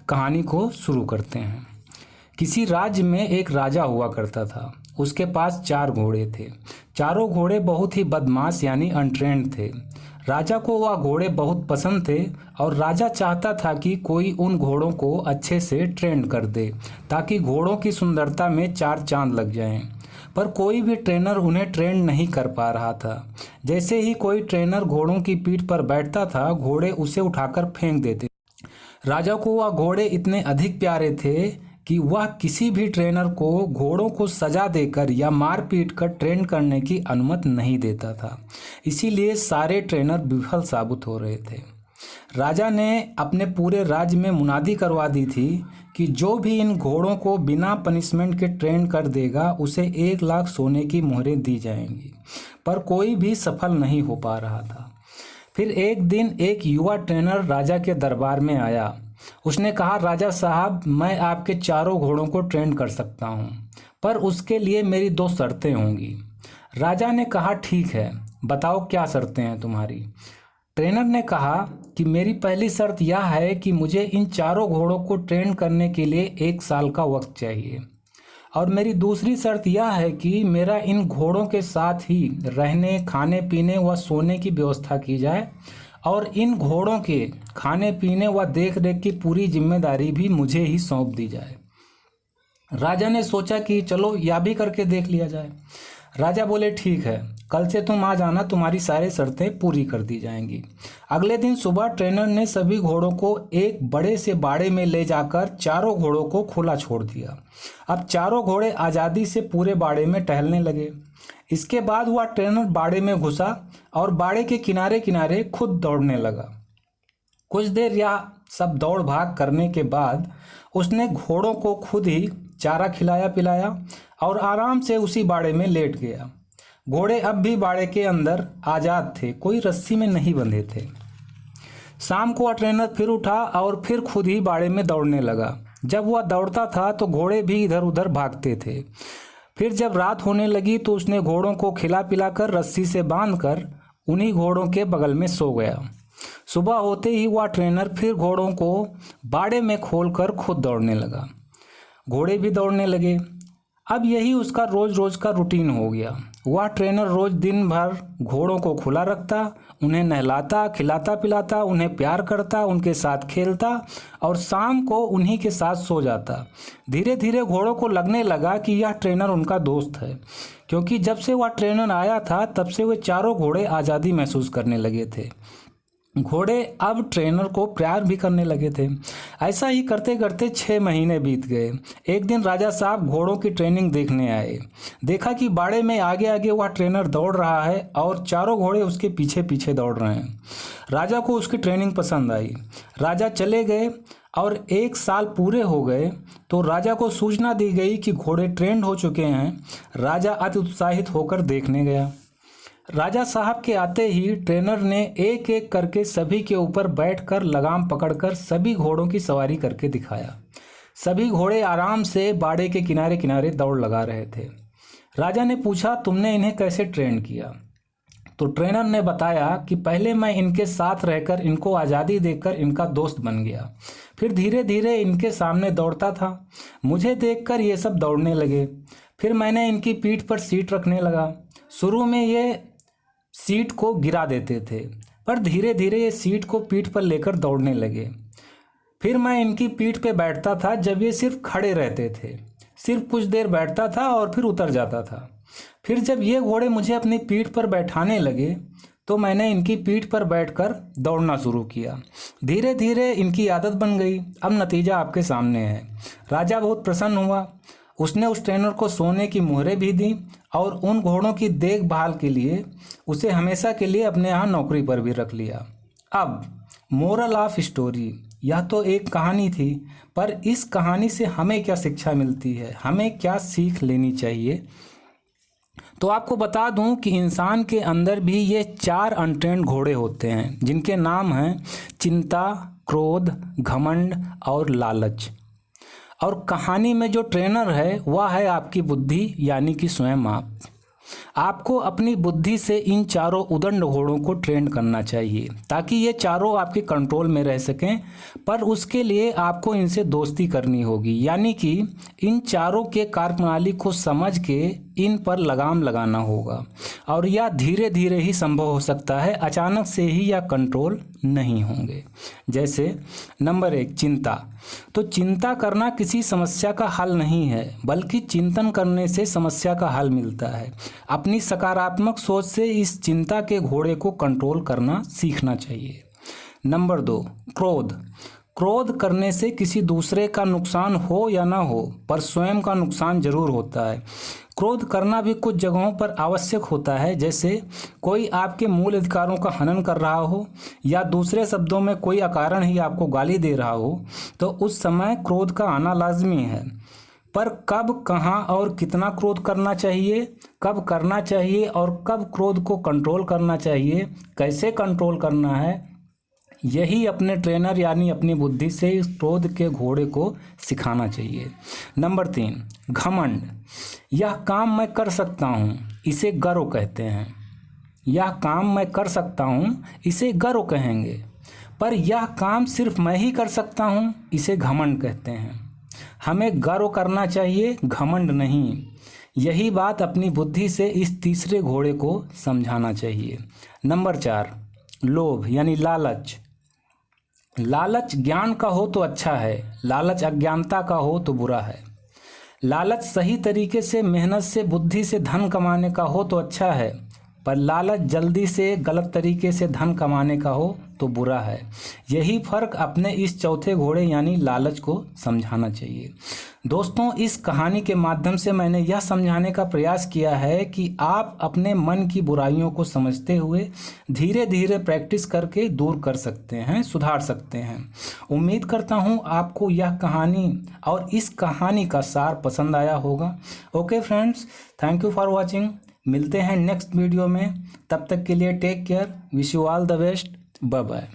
कहानी को शुरू करते हैं। किसी राज्य में एक राजा हुआ करता था। उसके पास 4 घोड़े थे। चारों घोड़े बहुत ही बदमाश यानी अनट्रेंड थे। राजा को वह घोड़े बहुत पसंद थे और राजा चाहता था कि कोई उन घोड़ों को अच्छे से ट्रेन कर दे ताकि घोड़ों की सुंदरता में 4 चांद लग जाएं। पर कोई भी ट्रेनर उन्हें ट्रेन नहीं कर पा रहा था। जैसे ही कोई ट्रेनर घोड़ों की पीठ पर बैठता था, घोड़े उसे उठाकर फेंक देते। राजा को वह घोड़े इतने अधिक प्यारे थे कि वह किसी भी ट्रेनर को घोड़ों को सजा देकर या मार पीट कर ट्रेन करने की अनुमति नहीं देता था। इसीलिए सारे ट्रेनर विफल साबित हो रहे थे। राजा ने अपने पूरे राज्य में मुनादी करवा दी थी कि जो भी इन घोड़ों को बिना पनिशमेंट के ट्रेन कर देगा उसे 1 लाख सोने की मोहरें दी जाएंगी। पर कोई भी सफल नहीं हो पा रहा था। फिर एक दिन एक युवा ट्रेनर राजा के दरबार में आया। उसने कहा, राजा साहब, मैं आपके चारों घोड़ों को ट्रेन कर सकता हूँ, पर उसके लिए मेरी 2 शर्तें होंगी। राजा ने कहा, ठीक है, बताओ क्या शर्तें हैं तुम्हारी। ट्रेनर ने कहा कि मेरी पहली शर्त यह है कि मुझे इन चारों घोड़ों को ट्रेन करने के लिए 1 साल का वक्त चाहिए, और मेरी दूसरी शर्त यह है कि मेरा इन घोड़ों के साथ ही रहने, खाने पीने व सोने की व्यवस्था की जाए, और इन घोड़ों के खाने पीने व देख रेख की पूरी जिम्मेदारी भी मुझे ही सौंप दी जाए। राजा ने सोचा कि चलो यह भी करके देख लिया जाए। राजा बोले, ठीक है, कल से तुम आ जाना, तुम्हारी सारी शर्तें पूरी कर दी जाएंगी। अगले दिन सुबह ट्रेनर ने सभी घोड़ों को एक बड़े से बाड़े में ले जाकर चारों घोड़ों को खुला छोड़ दिया। अब चारों घोड़े आज़ादी से पूरे बाड़े में टहलने लगे। इसके बाद वह ट्रेनर बाड़े में घुसा और बाड़े के किनारे किनारे खुद दौड़ने लगा। कुछ देर यह सब दौड़ भाग करने के बाद उसने घोड़ों को खुद ही चारा खिलाया पिलाया और आराम से उसी बाड़े में लेट गया। घोड़े अब भी बाड़े के अंदर आज़ाद थे, कोई रस्सी में नहीं बंधे थे। शाम को वह ट्रेनर फिर उठा और फिर खुद ही बाड़े में दौड़ने लगा। जब वह दौड़ता था तो घोड़े भी इधर उधर भागते थे। फिर जब रात होने लगी तो उसने घोड़ों को खिला पिलाकर रस्सी से बांधकर उन्हीं घोड़ों के बगल में सो गया। सुबह होते ही वह ट्रेनर फिर घोड़ों को बाड़े में खोलकर खुद दौड़ने लगा। घोड़े भी दौड़ने लगे। अब यही उसका रोज रोज का रूटीन हो गया। वह ट्रेनर रोज दिन भर घोड़ों को खुला रखता, उन्हें नहलाता, खिलाता पिलाता, उन्हें प्यार करता, उनके साथ खेलता और शाम को उन्हीं के साथ सो जाता। धीरे धीरे घोड़ों को लगने लगा कि यह ट्रेनर उनका दोस्त है, क्योंकि जब से वह ट्रेनर आया था तब से वे चारों घोड़े आज़ादी महसूस करने लगे थे। घोड़े अब ट्रेनर को प्यार भी करने लगे थे। ऐसा ही करते करते 6 महीने बीत गए। एक दिन राजा साहब घोड़ों की ट्रेनिंग देखने आए। देखा कि बाड़े में आगे आगे वह ट्रेनर दौड़ रहा है और चारों घोड़े उसके पीछे पीछे दौड़ रहे हैं। राजा को उसकी ट्रेनिंग पसंद आई। राजा चले गए और 1 साल पूरे हो गए तो राजा को सूचना दी गई कि घोड़े ट्रेंड हो चुके हैं। राजा अति उत्साहित होकर देखने गया। राजा साहब के आते ही ट्रेनर ने एक एक करके सभी के ऊपर बैठकर लगाम पकड़कर सभी घोड़ों की सवारी करके दिखाया। सभी घोड़े आराम से बाड़े के किनारे किनारे दौड़ लगा रहे थे। राजा ने पूछा, तुमने इन्हें कैसे ट्रेन किया? तो ट्रेनर ने बताया कि पहले मैं इनके साथ रहकर इनको आज़ादी देकर इनका दोस्त बन गया। फिर धीरे धीरे इनके सामने दौड़ता था। मुझे देखकर ये सब दौड़ने लगे। फिर मैंने इनकी पीठ पर सीट रखने लगा। शुरू में ये सीट को गिरा देते थे, पर धीरे धीरे ये सीट को पीठ पर लेकर दौड़ने लगे। फिर मैं इनकी पीठ पे बैठता था जब ये सिर्फ खड़े रहते थे। सिर्फ कुछ देर बैठता था और फिर उतर जाता था। फिर जब ये घोड़े मुझे अपनी पीठ पर बैठाने लगे तो मैंने इनकी पीठ पर बैठकर दौड़ना शुरू किया। धीरे धीरे इनकी आदत बन गई। अब नतीजा आपके सामने है। राजा बहुत प्रसन्न हुआ। उसने उस ट्रेनर को सोने की मोहरें भी दी और उन घोड़ों की देखभाल के लिए उसे हमेशा के लिए अपने यहाँ नौकरी पर भी रख लिया। अब मोरल ऑफ स्टोरी, यह तो एक कहानी थी, पर इस कहानी से हमें क्या शिक्षा मिलती है, हमें क्या सीख लेनी चाहिए? तो आपको बता दूं कि इंसान के अंदर भी ये 4 अनट्रेंड घोड़े होते हैं, जिनके नाम हैं चिंता, क्रोध, घमंड और लालच। और कहानी में जो ट्रेनर है वह है आपकी बुद्धि, यानी कि स्वयं आप। आपको अपनी बुद्धि से इन चारों उदंड घोड़ों को ट्रेन करना चाहिए ताकि ये चारों आपके कंट्रोल में रह सकें, पर उसके लिए आपको इनसे दोस्ती करनी होगी, यानी कि इन चारों के कार्यप्रणाली को समझ के इन पर लगाम लगाना होगा। और यह धीरे धीरे ही संभव हो सकता है, अचानक से ही यह कंट्रोल नहीं होंगे। जैसे नंबर 1, चिंता। तो चिंता करना किसी समस्या का हल नहीं है, बल्कि चिंतन करने से समस्या का हल मिलता है। अपनी सकारात्मक सोच से इस चिंता के घोड़े को कंट्रोल करना सीखना चाहिए। नंबर 2, क्रोध। क्रोध करने से किसी दूसरे का नुकसान हो या ना हो, पर स्वयं का नुकसान जरूर होता है। क्रोध करना भी कुछ जगहों पर आवश्यक होता है, जैसे कोई आपके मूल अधिकारों का हनन कर रहा हो या दूसरे शब्दों में कोई अकारण ही आपको गाली दे रहा हो, तो उस समय क्रोध का आना लाजमी है। पर कब, कहाँ और कितना क्रोध करना चाहिए, कब करना चाहिए और कब क्रोध को कंट्रोल करना चाहिए, कैसे कंट्रोल करना है, यही अपने ट्रेनर यानी अपनी बुद्धि से इस क्रोध के घोड़े को सिखाना चाहिए। नंबर 3, घमंड। यह काम मैं कर सकता हूँ, इसे गर्व कहते हैं। यह काम मैं कर सकता हूँ, इसे गर्व कहेंगे। पर यह काम सिर्फ मैं ही कर सकता हूँ, इसे घमंड कहते हैं। हमें गर्व करना चाहिए, घमंड नहीं। यही बात अपनी बुद्धि से इस तीसरे घोड़े को समझाना चाहिए। नंबर 4, लोभ यानी लालच। लालच ज्ञान का हो तो अच्छा है, लालच अज्ञानता का हो तो बुरा है। लालच सही तरीके से मेहनत से बुद्धि से धन कमाने का हो तो अच्छा है, पर लालच जल्दी से गलत तरीके से धन कमाने का हो तो बुरा है। यही फर्क अपने इस चौथे घोड़े यानी लालच को समझाना चाहिए। दोस्तों, इस कहानी के माध्यम से मैंने यह समझाने का प्रयास किया है कि आप अपने मन की बुराइयों को समझते हुए धीरे धीरे प्रैक्टिस करके दूर कर सकते हैं, सुधार सकते हैं। उम्मीद करता हूँ आपको यह कहानी और इस कहानी का सार पसंद आया होगा। Okay friends, thank you for watching. मिलते हैं नेक्स्ट वीडियो में, तब तक के लिए take care, wish you all the best, bye bye.